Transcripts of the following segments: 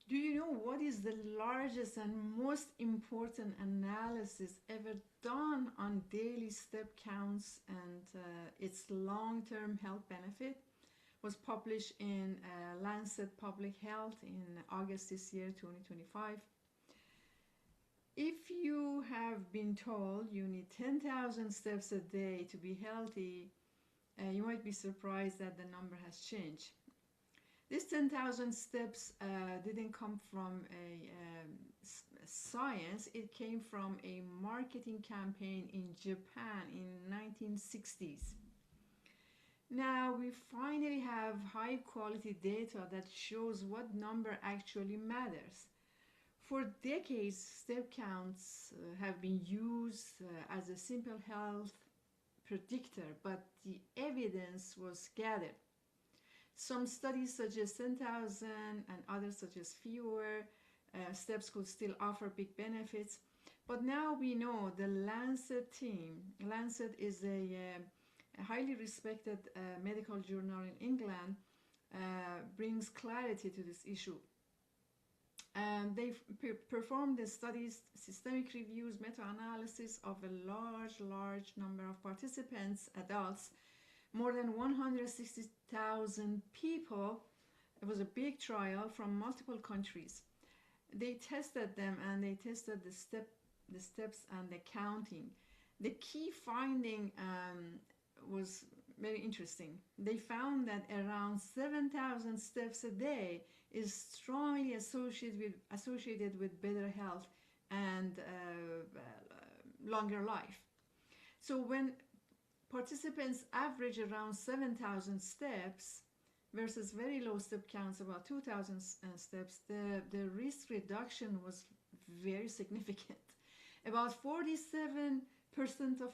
Do you know what is the largest and most important analysis ever done on daily step counts and its long-term health benefit? Was published in Lancet Public Health in August this year, 2025. If you have been told you need 10,000 steps a day to be healthy, you might be surprised that the number has changed. This 10,000 steps didn't come from a science, it came from a marketing campaign in Japan in 1960s. Now we finally have high quality data that shows what number actually matters. For decades, step counts have been used as a simple health predictor, but the evidence was gathered. Some studies suggest 10,000 and others suggest fewer. Steps could still offer big benefits. But now we know the Lancet team, Lancet is a highly respected medical journal in England, brings clarity to this issue. They performed the studies, systemic reviews, meta-analysis of a large number of participants, adults, more than 160,000 people. It was a big trial from multiple countries. They tested them and they tested the steps and the counting. The key finding was very interesting. They found that around 7,000 steps a day is strongly associated with better health and longer life. So when participants average around 7,000 steps versus very low step counts, about 2,000 steps, the risk reduction was very significant. About 47% of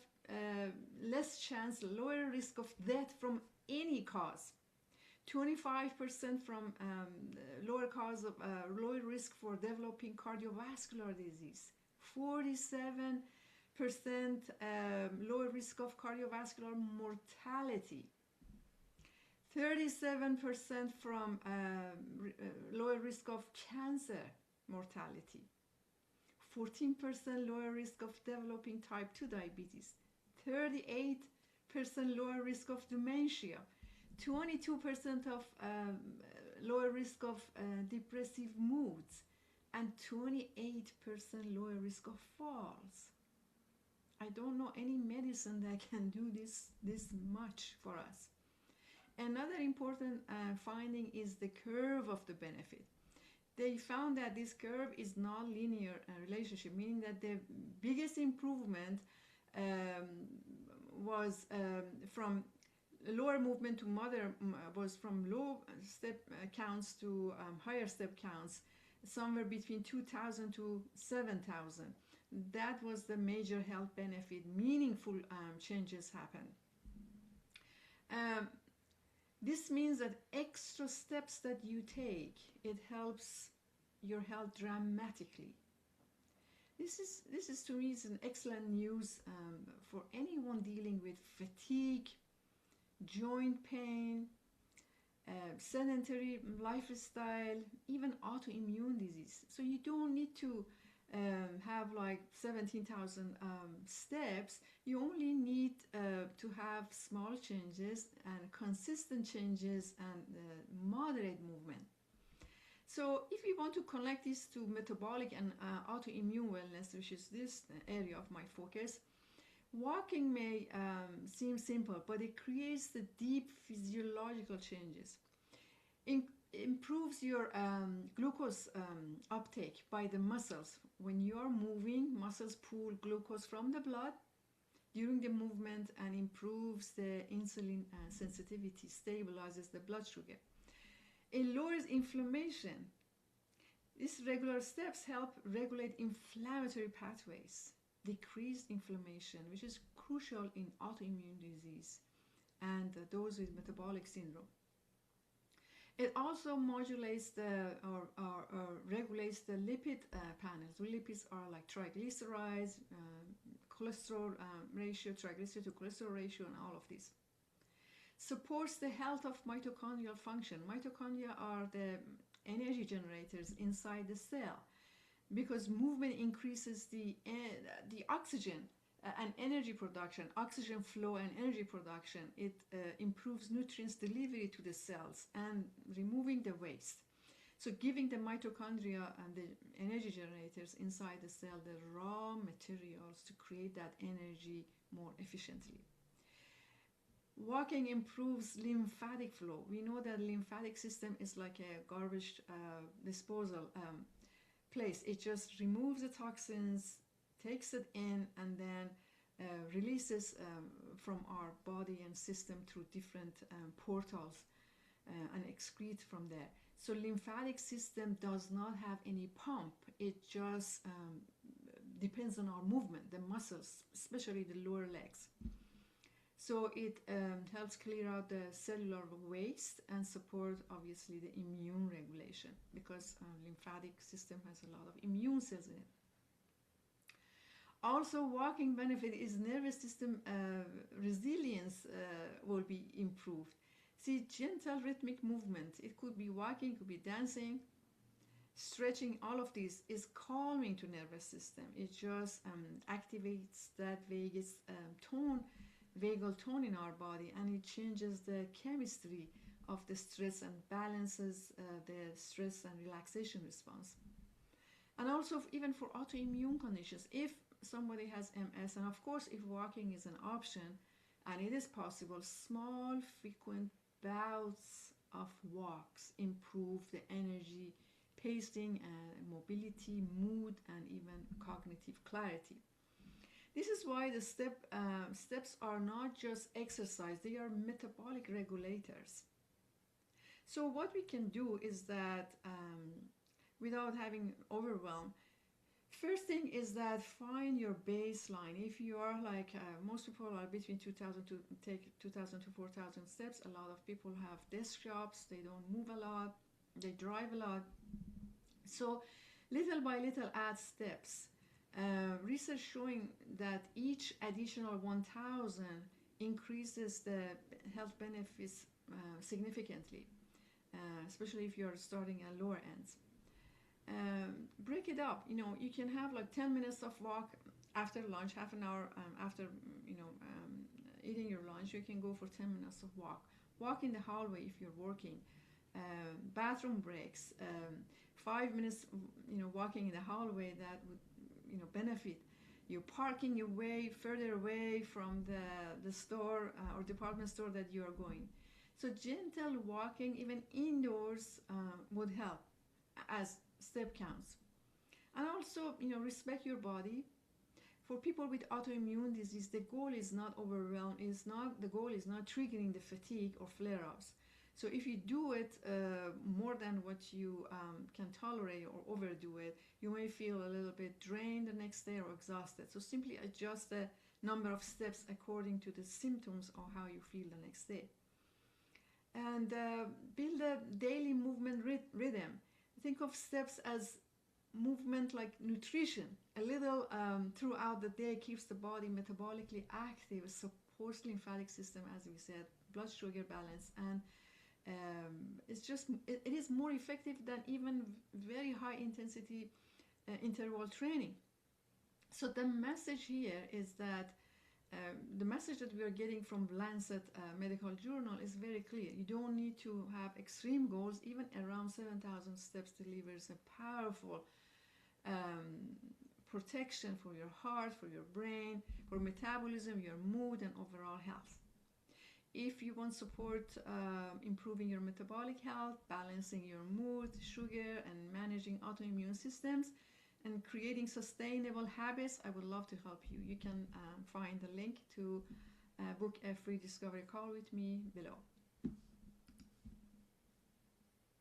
less chance, lower risk of death from any cause. 25% from lower risk for developing cardiovascular disease. 47% lower risk of cardiovascular mortality. 37% from lower risk of cancer mortality. 14% lower risk of developing type 2 diabetes. 38% lower risk of dementia. 22% of lower risk of depressive moods, and 28% lower risk of falls. I don't know any medicine that can do this much for us. Another important finding is the curve of the benefit. They found that this curve is non-linear relationship, meaning that the biggest improvement was from lower movement to was from low step counts to higher step counts, somewhere between 2,000 to 7,000. That was the major health benefit. Meaningful changes happen. This means that extra steps that you take, it helps your health dramatically. This is to me is an excellent news for anyone dealing with fatigue, joint pain, sedentary lifestyle, even autoimmune disease. So you don't need to have like 17,000 steps. You only need to have small changes and consistent changes and moderate movement. So if we want to connect this to metabolic and autoimmune wellness, which is this area of my focus, walking may seem simple, but it creates the deep physiological changes. Improves your glucose uptake by the muscles. When you are moving, muscles pull glucose from the blood during the movement and improves the insulin sensitivity, stabilizes the blood sugar. It lowers inflammation. These regular steps help regulate inflammatory pathways, decrease inflammation, which is crucial in autoimmune disease and those with metabolic syndrome. It also modulates or regulates the lipid panels. Lipids are like triglycerides, cholesterol ratio, triglyceride to cholesterol ratio, and all of these. supports the health of mitochondrial function. Mitochondria are the energy generators inside the cell, because movement increases the oxygen and energy production, oxygen flow and energy production. It improves nutrients delivery to the cells and removing the waste. So giving the mitochondria and the energy generators inside the cell the raw materials to create that energy more efficiently. Walking improves lymphatic flow. We know that lymphatic system is like a garbage disposal place. It just removes the toxins, takes it in, and then releases from our body and system through different portals and excrete from there. So lymphatic system does not have any pump. It just depends on our movement, the muscles, especially the lower legs. So it helps clear out the cellular waste and support, obviously, the immune regulation, because lymphatic system has a lot of immune cells in it. Also, walking benefit is nervous system resilience will be improved. See, gentle rhythmic movement, it could be walking, it could be dancing, stretching, all of this is calming to nervous system. It just activates that vagal tone in our body, and it changes the chemistry of the stress and balances the stress and relaxation response. And also even for autoimmune conditions, if somebody has MS, and of course if walking is an option and it is possible, small frequent bouts of walks improve the energy, pacing, mobility, mood, and even cognitive clarity. This is why the steps are not just exercise, they are metabolic regulators. So what we can do is that without having overwhelm, first thing is that find your baseline. If you are like most people are between 2,000 to 4,000 steps. A lot of people have desk jobs, they don't move a lot, they drive a lot. So little by little add steps. Research showing that each additional 1,000 increases the health benefits significantly, especially if you're starting at lower ends. Break it up. You can have like 10 minutes of walk after lunch, half an hour after eating your lunch. You can go for 10 minutes of walk in the hallway if you're working, bathroom breaks, 5 minutes walking in the hallway, that would benefit you. Parking your way further away from the store or department store that you are going. So gentle walking even indoors would help as step counts. And also respect your body. For people with autoimmune disease, the goal is not overwhelm, the goal is not triggering the fatigue or flare-ups. So if you do it more than what you can tolerate or overdo it, you may feel a little bit drained the next day or exhausted. So simply adjust the number of steps according to the symptoms or how you feel the next day. And build a daily movement rhythm. Think of steps as movement like nutrition. A little throughout the day keeps the body metabolically active, supports lymphatic system, as we said, blood sugar balance, and it is more effective than even very high intensity interval training. So the message here is that the message that we are getting from Lancet Medical Journal is very clear. You don't need to have extreme goals. Even around 7,000 steps delivers a powerful protection for your heart, for your brain, for metabolism, your mood, and overall health. If you want support improving your metabolic health, balancing your mood, sugar, and managing autoimmune systems, and creating sustainable habits, I would love to help you. You can find the link to book a free discovery call with me below.